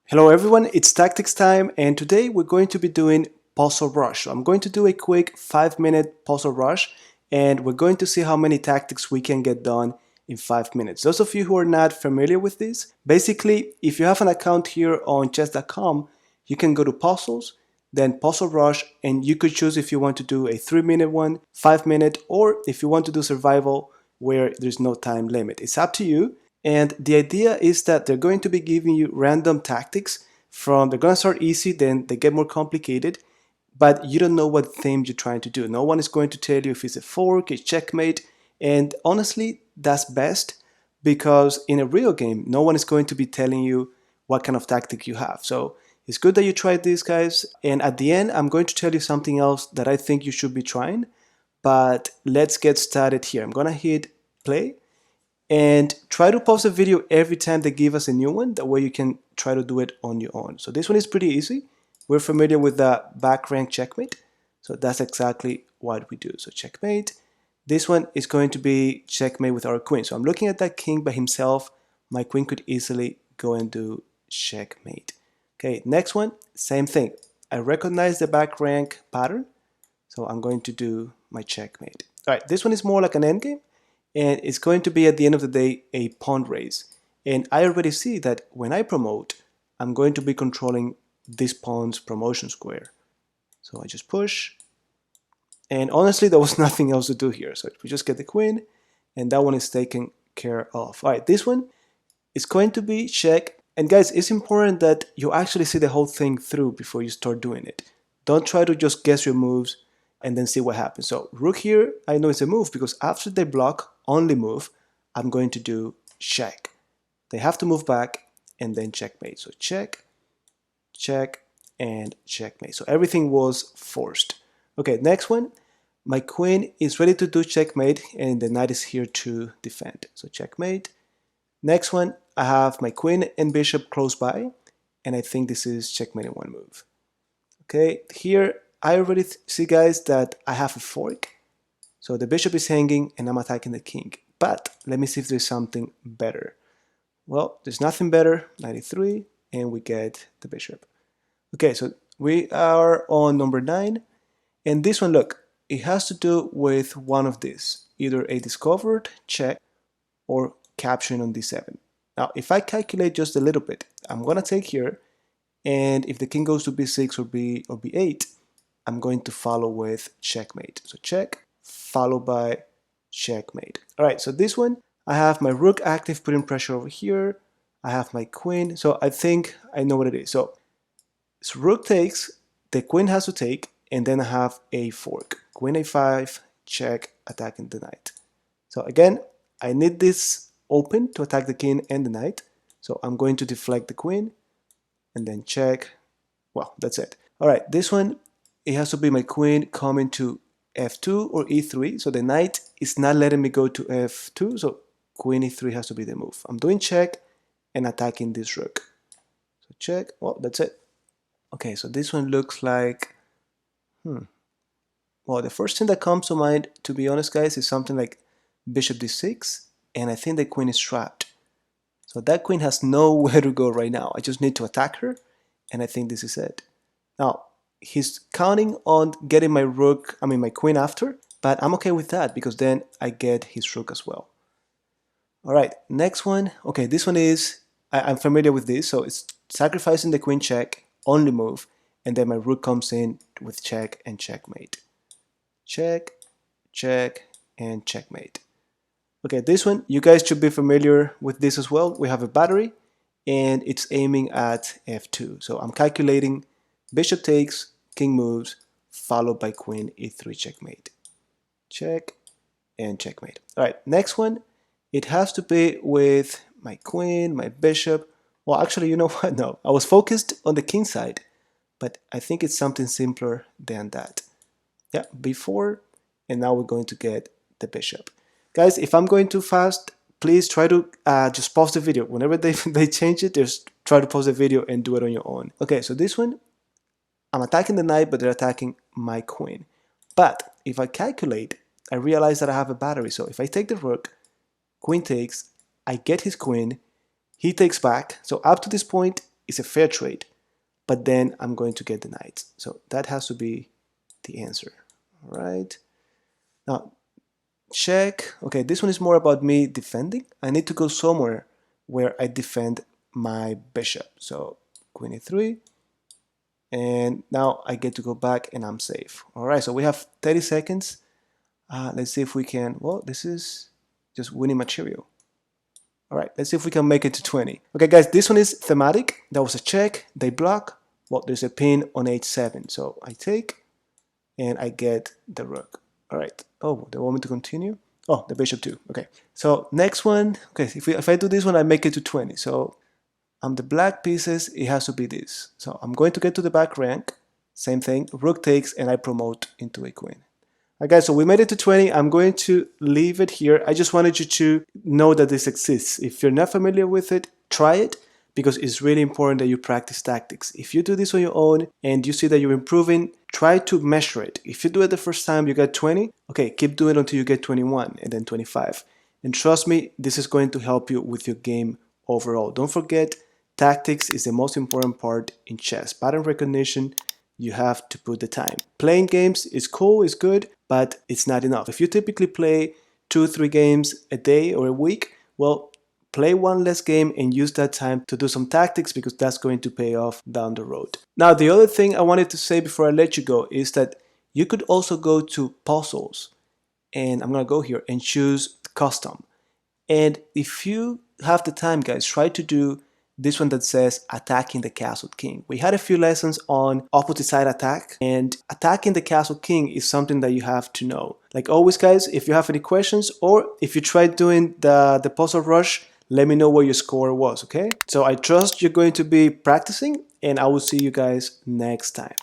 Hello everyone, it's tactics time and today we're going to be doing puzzle rush. So I'm going to do a quick 5-minute puzzle rush and we're going to see how many tactics we can get done in 5 minutes. Those of you who are not familiar with this, basically if you have an account here on chess.com, you can go to puzzles, then puzzle rush, and you could choose if you want to do a 3-minute one, 5-minute, or if you want to do survival where there's no time limit. It's up to you. And the idea is that they're going to be giving you random tactics they're going to start easy, then they get more complicated, but you don't know what theme you're trying to do. No one is going to tell you if it's a fork, a checkmate, and honestly, that's best because in a real game, no one is going to be telling you what kind of tactic you have. So it's good that you tried this, guys. And at the end, I'm going to tell you something else that I think you should be trying, but let's get started here. I'm going to hit play and try to pause the video every time they give us a new one. That way you can try to do it on your own. So this one is pretty easy. We're familiar with the back rank checkmate. So that's exactly what we do. So checkmate. This one is going to be checkmate with our queen. So I'm looking at that king by himself. My queen could easily go and do checkmate. Okay, next one, same thing. I recognize the back rank pattern. So I'm going to do my checkmate. All right, this one is more like an endgame. And it's going to be at the end of the day a pawn race. And I already see that when I promote, I'm going to be controlling this pawn's promotion square. So I just push. And honestly, there was nothing else to do here. So we just get the queen, and that one is taken care of. All right, this one is going to be check. And guys, it's important that you actually see the whole thing through before you start doing it. Don't try to just guess your moves and then see what happens. So rook here, I know it's a move because after they block only move, I'm going to do check. They have to move back and then checkmate. So check, check, and checkmate. So everything was forced. Okay, next one. My queen is ready to do checkmate and the knight is here to defend. So checkmate. Next one, I have my queen and bishop close by, and I think this is checkmate in one move. Okay, here I already see, guys, that I have a fork. So the bishop is hanging and I'm attacking the king. But let me see if there's something better. Well, there's nothing better. 93, and we get the bishop. Okay, so we are on number 9. And this one, look, it has to do with one of these. Either a discovered check or capturing on d7. Now, if I calculate just a little bit, I'm going to take here. And if the king goes to b6 or b8, I'm going to follow with checkmate. So check, followed by checkmate. All right, so this one, I have my rook active putting pressure over here. I have my queen, so I think I know what it is. So rook takes, the queen has to take, and then I have a fork. Queen a5, check, attacking the knight. So again, I need this open to attack the king and the knight. So I'm going to deflect the queen, and then check. Well, that's it. All right, this one, it has to be my queen coming to f2 or e3. So the knight is not letting me go to f2. So queen e3 has to be the move. I'm doing check and attacking this rook. So check. Well, that's it. Okay, so this one looks like, well, the first thing that comes to mind, to be honest, guys, is something like bishop d6. And I think the queen is trapped. So that queen has nowhere to go right now. I just need to attack her. And I think this is it. Now, he's counting on getting my queen after, but I'm okay with that because then I get his rook as well. All right, next one. Okay, this one is, I'm familiar with this, so it's sacrificing the queen check, only move, and then my rook comes in with check and checkmate. Check, check, and checkmate. Okay, this one, you guys should be familiar with this as well. We have a battery, and it's aiming at f2. So I'm calculating bishop takes, king moves, followed by queen e3 checkmate. Check and checkmate. All right, next one, it has to be with my queen, my bishop. Well, actually, you know what? No, I was focused on the king side, but I think it's something simpler than that. Yeah, b4, and now we're going to get the bishop. Guys, if I'm going too fast, please try to just pause the video. Whenever they change it, just try to pause the video and do it on your own. Okay, so this one, I'm attacking the knight, but they're attacking my queen. But if I calculate, I realize that I have a battery. So if I take the rook, queen takes, I get his queen, he takes back. So up to this point, it's a fair trade, but then I'm going to get the knight. So that has to be the answer. All right. Now, check. Okay, this one is more about me defending. I need to go somewhere where I defend my bishop. So queen e3, and now I get to go back and I'm safe. All right, so we have 30 seconds. Let's see if we can, well, this is just winning material. All right, let's see if we can make it to 20. Okay, guys, this one is thematic. That was a check. They block. Well, there's a pin on h7. So I take and I get the rook. All right. Oh, they want me to continue? Oh, the bishop too. Okay. So next one. Okay, if I do this one, I make it to 20. So the black pieces, it has to be this. So I'm going to get to the back rank. Same thing. Rook takes and I promote into a queen. Okay, so we made it to 20. I'm going to leave it here. I just wanted you to know that this exists. If you're not familiar with it, try it, because it's really important that you practice tactics. If you do this on your own and you see that you're improving, try to measure it. If you do it the first time, you get 20, okay, keep doing it until you get 21 and then 25. And trust me, this is going to help you with your game overall. Don't forget, tactics is the most important part in chess. Pattern recognition, you have to put the time. Playing games is cool, it's good, but it's not enough. If you typically play 2-3 games a day or a week, well, play one less game and use that time to do some tactics, because that's going to pay off down the road. Now, the other thing I wanted to say before I let you go is that you could also go to puzzles, and I'm gonna go here and choose custom. And if you have the time, guys, try to do this one that says attacking the castle king. We had a few lessons on opposite side attack, and attacking the castle king is something that you have to know. Like always, guys, if you have any questions or if you tried doing the puzzle rush, let me know what your score was, okay? So I trust you're going to be practicing, and I will see you guys next time.